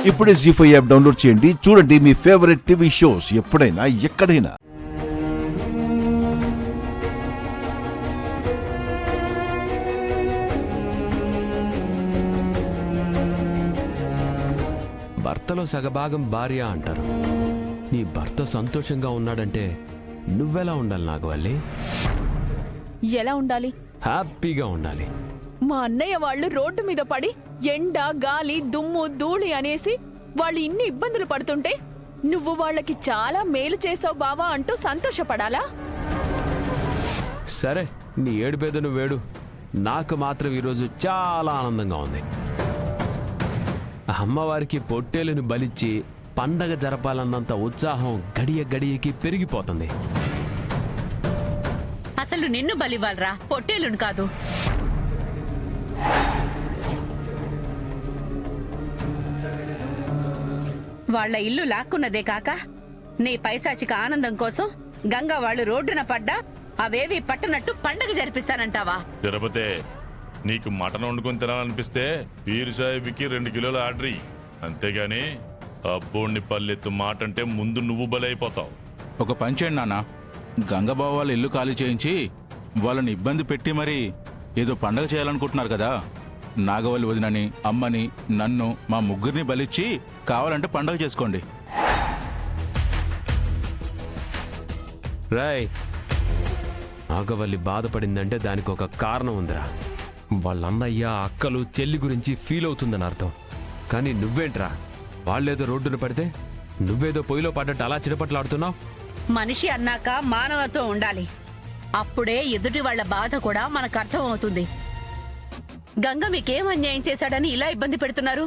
ఇప్పుడే జీ5 app download చేయండి. చూడండి మీ ఫేవరెట్ టీవీ షోస్ ఎప్పుడైనా ఎక్కడైనా. భర్తలో సగభాగం భార్య అంటారు. నీ భర్త సంతోషంగా ఉన్నాడంటే నువ్వెలా ఉండాలి నాగవల్లి? ఎలా ఉండాలి? హ్యాపీగా ఉండాలి. మా అన్నయ్య వాళ్ళు రోడ్డు మీద పడి ఎండ, గాలి, దుమ్ము, ధూళి అనేసి వాళ్ళు ఇన్ని ఇబ్బందులు పడుతుంటే నువ్వు వాళ్ళకి చాలా మేలు చేసావు బావా అంటూ సంతోషపడాలా? సరే, నీ ఏడుపేద నువ్వేడు. నాకు మాత్రం ఈరోజు చాలా ఆనందంగా ఉంది. అమ్మవారికి పొట్టేలుని బలిచ్చి పండగ జరపాలన్నంత ఉత్సాహం గడియ గడియకి పెరిగిపోతుంది. అసలు నిన్ను బలివ్వాలరా, పొట్టేలుని కాదు. వాళ్ల ఇల్లు లాక్కున్నదే కాక నీ పైశాచిక ఆనందం కోసం గంగా వాళ్ళు రోడ్డున పడ్డా అవేవి పట్టనట్టు పండగ జరిపిస్తానంటావా? తిరుపతి, నీకు మటన్ వండుకొని తినాలనిపిస్తే పీరు సాహిబ్కి 2 కిలోలు ఆర్డర్ ఇయ్యి. అంతేగాని అబ్బోడిని పల్లెత్తు మాట అంటే ముందు నువ్వు బలైపోతావు. ఒక పని చేయండి నాన్న, గంగబావ వాళ్ళ ఇల్లు ఖాళీ చేయించి వాళ్ళని ఇబ్బంది పెట్టి మరి ఏదో పండగ చేయాలనుకుంటున్నారు కదా. నాగవల్లి వదినని, అమ్మని, నన్ను, మా ముగ్గురిని బలిచ్చి కావాలంటే పండగ చేసుకోండి. రాయ్, నాగవల్లి బాధపడిందంటే దానికి ఒక కారణం ఉందిరా. వాళ్ళ అన్నయ్య, అక్కలు, చెల్లి గురించి ఫీల్ అవుతుందని అర్థం. కానీ నువ్వేంట్రా, వాళ్ళేదో రోడ్డున పడితే నువ్వేదో పొయ్యిలో పడ్డట్టు అలా చిటపట్లాడుతున్నావు? మనిషి అన్నాక మానవత్వం ఉండాలి. అప్పుడే ఎదుటి వాళ్ల బాధ కూడా మనకు అర్థం అవుతుంది. గంగ మీకేం అన్యాయం చేశాడని ఇలా ఇబ్బంది పెడుతున్నారు?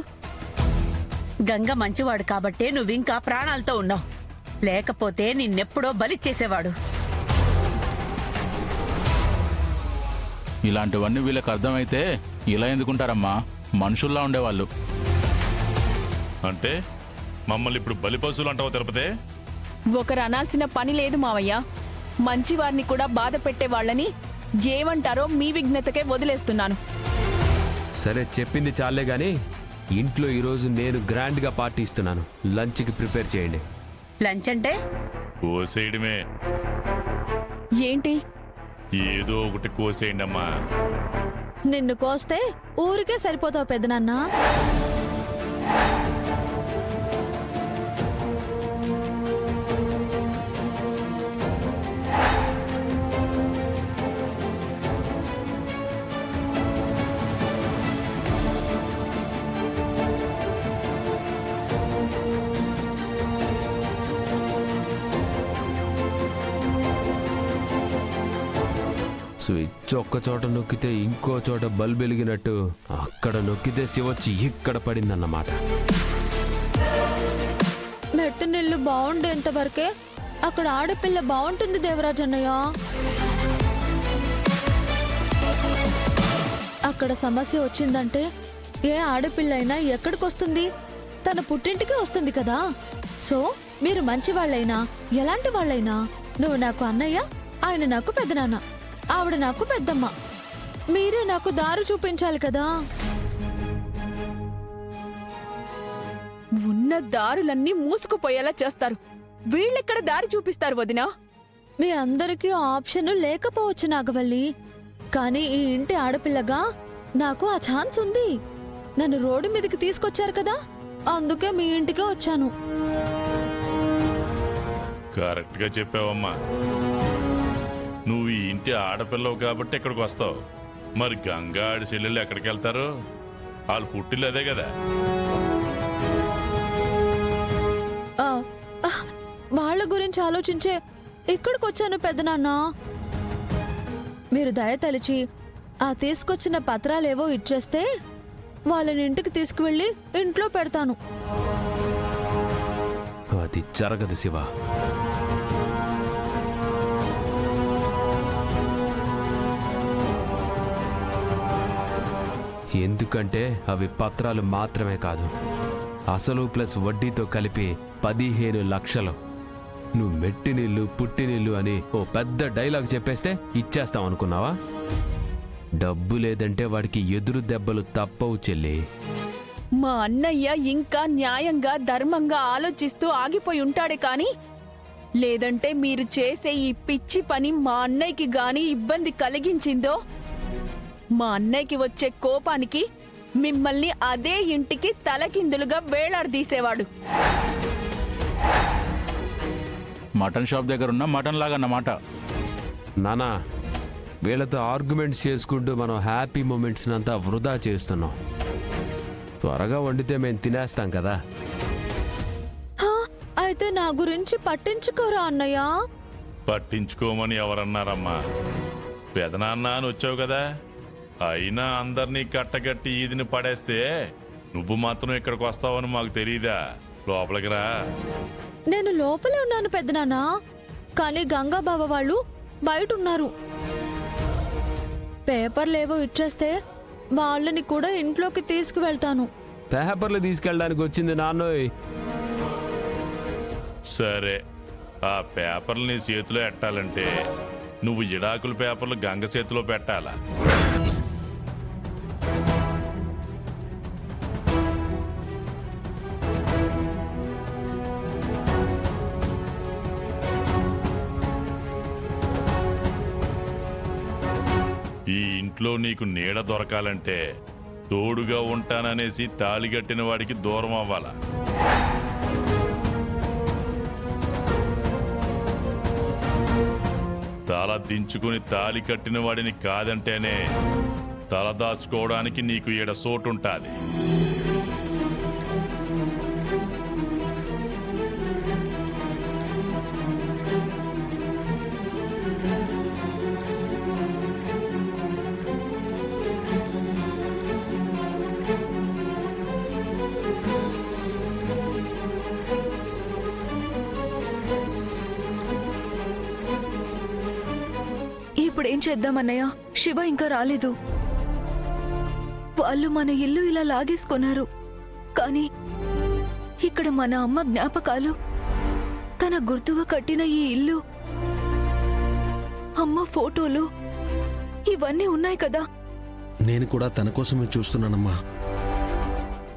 గంగ మంచివాడు కాబట్టే నువ్వింకా ప్రాణాలతో ఉన్నావు, లేకపోతే నిన్నెప్పుడో బలిచ్చేసేవాడు. ఇలాంటివన్నీ వీళ్ళకి అర్థమైతే ఇలా ఎందుకుంటారమ్మా? మనుషుల్లా ఉండేవాళ్ళు. అంటే మమ్మల్ని ఇప్పుడు బలిపశువులు అంటావు తిరుపతి? ఒకరు అనాల్సిన పని లేదు మావయ్య. మంచివారిని కూడా బాధ పెట్టే వాళ్ళని ఏమంటారో మీ విఘ్నతకే వదిలేస్తున్నాను. సరే, చెప్పింది చాలే గాని ఇంట్లో ఈరోజు నేను గ్రాండ్గా పార్టీ ఇస్తున్నాను. లంచ్కి ప్రిపేర్ చేయండి. లంచ్ అంటే కోసేయడమే. ఏంటి? ఏదో ఒకటి కోసేయండి అమ్మా. నిన్ను కోస్తే ఊరికే సరిపోతావు పెద్దనాన్న. స్విచ్ ఒక్క చోట నొక్కితే ఇంకో చోట బల్బ్ వెలిగినట్టు అక్కడ నొక్కితే శివచ్చి ఇక్కడ పడిందన్నమాట. మెట్టు నీళ్లు బాగుండేంత వరకే అక్కడ ఆడపిల్ల బాగుంటుంది దేవరాజన్నయ్య. అక్కడ సమస్య వచ్చిందంటే ఏ ఆడపిల్ల అయినా ఎక్కడికొస్తుంది? తన పుట్టింటికి వస్తుంది కదా. సో మీరు మంచి వాళ్ళైనా ఎలాంటి వాళ్ళైనా, నువ్వు నాకు అన్నయ్య, ఆయన నాకు పెద్దనాన్న, ఆవిడ నాకు పెద్దమ్మ. మీరే నాకు దారి చూపించాలి కదా. ఉన్న దారులన్నీ మూసుకుపోయేలా చేస్తారు. వీళ్ళెక్కడ దారి చూపిస్తారు వదినా? మీ అందరికీ ఆప్షన్ లేకపోవచ్చు నాగవల్లి, కానీ ఈ ఇంటి ఆడపిల్లగా నాకు ఆ ఛాన్స్ ఉంది. నన్ను రోడ్డు మీదకి తీసుకొచ్చారు కదా, అందుకే మీ ఇంటికి వచ్చాను. కరెక్ట్ గా చెప్పావమ్మా. నువ్వు ఈ ఇంటి ఆడపిల్లవు కాబట్టి ఇక్కడికి వస్తావు. మరి గంగా ఆడి చెల్లెళ్ళు ఎక్కడికి వెళ్తారు? వాళ్ళు పుట్టిల్లు అదే కదా. వాళ్ళ గురించి ఆలోచించే ఇక్కడికి వచ్చాను పెద్దనాన్న. మీరు దయ తలిచి ఆ తీసుకొచ్చిన పత్రాలేవో ఇచ్చేస్తే వాళ్ళని ఇంటికి తీసుకువెళ్ళి ఇంట్లో పెడతాను. అది జరగదు శివ. ఎందుకంటే అవి పత్రాలు మాత్రమే కాదు, అసలు ప్లస్ వడ్డీతో కలిపి 15 లక్షలు. నువ్వు మెట్టి నీళ్ళు, పుట్టి నీళ్ళు అని ఓ పెద్ద డైలాగ్ చెప్పేస్తే ఇచ్చేస్తాం అనుకున్నావా? డబ్బు లేదంటే వాడికి ఎదురు దెబ్బలు తప్పవు చెల్లి. మా అన్నయ్య ఇంకా న్యాయంగా ధర్మంగా ఆలోచిస్తూ ఆగిపోయి ఉంటాడే కాని లేదంటే మీరు చేసే ఈ పిచ్చి పని మా అన్నయ్యకి గాని ఇబ్బంది కలిగించిందో మా అన్నయ్యకి వచ్చే కోపానికి మిమ్మల్ని అదే ఇంటికి తలకిందులుగా వేలాడదీసేవాడు. మటన్ షాప్ దగ్గర ఉన్న మటన్ లాగా అన్నమాట. నానా, వీళ్ళతో ఆర్గ్యుమెంట్స్ చేసుకుంటూ మనం హ్యాపీ మూమెంట్స్ అంతా వృధా చేస్తున్నాం. త్వరగా వండితే మేము తినేస్తాం కదా. హా, అయితే నా గురించి పట్టించుకోరా అన్నయ్య. పట్టించుకోమని ఎవరన్నారమ్మా? పెదనాన్న అని వచ్చావు కదా, అయినా అందరినీ కట్టగట్టి ఈదిని పడేస్తే నువ్వు మాత్రం ఇక్కడికి వస్తావని మాకు తెలీదా? లోపలికి రా. నేను లోపలే ఉన్నాను పెద్దనాన్న, కానీ గంగా బావ వాళ్ళు బయట ఉన్నారు. పేపర్లేవో ఇచ్చేస్తే వాళ్ళని కూడా ఇంట్లోకి తీసుకువెళ్తాను. పేపర్లు తీసుకెళ్ళడానికి వచ్చింది నాన్నోయ్. సరే, ఆ పేపర్లు నీ చేతిలో ఎట్టాలంటే నువ్వు ఇడాకుల పేపర్లు గంగ చేతిలో పెట్టాలా? ఈ ఇంట్లో నీకు నీడ దొరకాలంటే తోడుగా ఉంటాననేసి తాళిగట్టిన వాడికి దూరం అవ్వాలా? తల దించుకుని తాళి కట్టిన వాడిని కాదంటేనే తల దాచుకోవడానికి నీకు ఈడ సోటుంటాది. ఇప్పుడేం చేద్దామన్నయ్య? శివ ఇంకా రాలేదు. వాళ్ళు మన ఇల్లు ఇలా లాగేసుకున్నారు. కానీ ఇక్కడ మన అమ్మ జ్ఞాపకాలు, తన గుర్తుగా కట్టిన ఈ ఇల్లు, అమ్మ ఫోటోలు ఇవన్నీ ఉన్నాయి కదా. నేను కూడా తన కోసమే చూస్తున్నానమ్మా.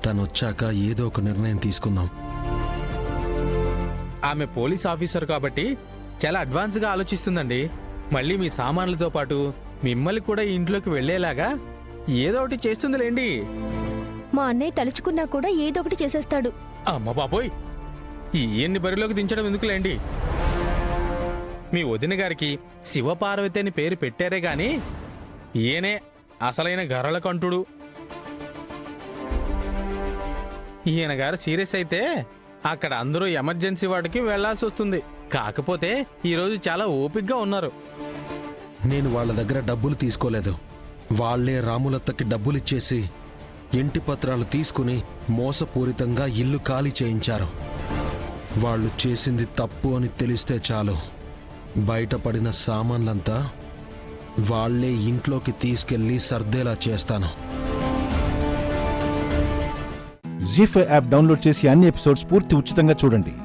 తనొచ్చాక ఏదో ఒక నిర్ణయం తీసుకుందాం. ఆమె పోలీస్ ఆఫీసర్ కాబట్టి చాలా అడ్వాన్స్గా ఆలోచిస్తుందండి. మళ్ళీ మీ సామాన్లతో పాటు మిమ్మల్ని కూడా ఈ ఇంట్లోకి వెళ్లేలాగా ఏదో ఒకటి చేస్తుందిలేండి. మా అన్నయ్య తలుచుకున్నా కూడా ఏదో ఒకటి చేసేస్తాడు. అమ్మ బాపోయ్, ఈయన్ని బరిలోకి దించడం ఎందుకులేండి. మీ వదిన గారికి శివపార్వతి అని పేరు పెట్టారే గాని ఈయనే అసలైన గరళ కంటుడు. ఈయన గారు సీరియస్ అయితే అక్కడ అందరూ ఎమర్జెన్సీ వాటికి వెళ్లాల్సి వస్తుంది. కాకపోతే ఈరోజు చాలా ఓపిగ్గా ఉన్నారు. నేను వాళ్ళ దగ్గర డబ్బులు తీసుకోలేదు. వాళ్లే రాములత్తకి డబ్బులిచ్చేసి ఇంటి పత్రాలు తీసుకుని మోసపూరితంగా ఇల్లు ఖాళీ చేయించారు. వాళ్ళు చేసింది తప్పు అని తెలిస్తే చాలు, బయటపడిన సామాన్లంతా వాళ్లే ఇంట్లోకి తీసుకెళ్లి సర్దేలా చేస్తాను. జీ5 యాప్ డౌన్లోడ్ చేసి అన్ని ఎపిసోడ్స్ పూర్తి ఉచితంగా చూడండి.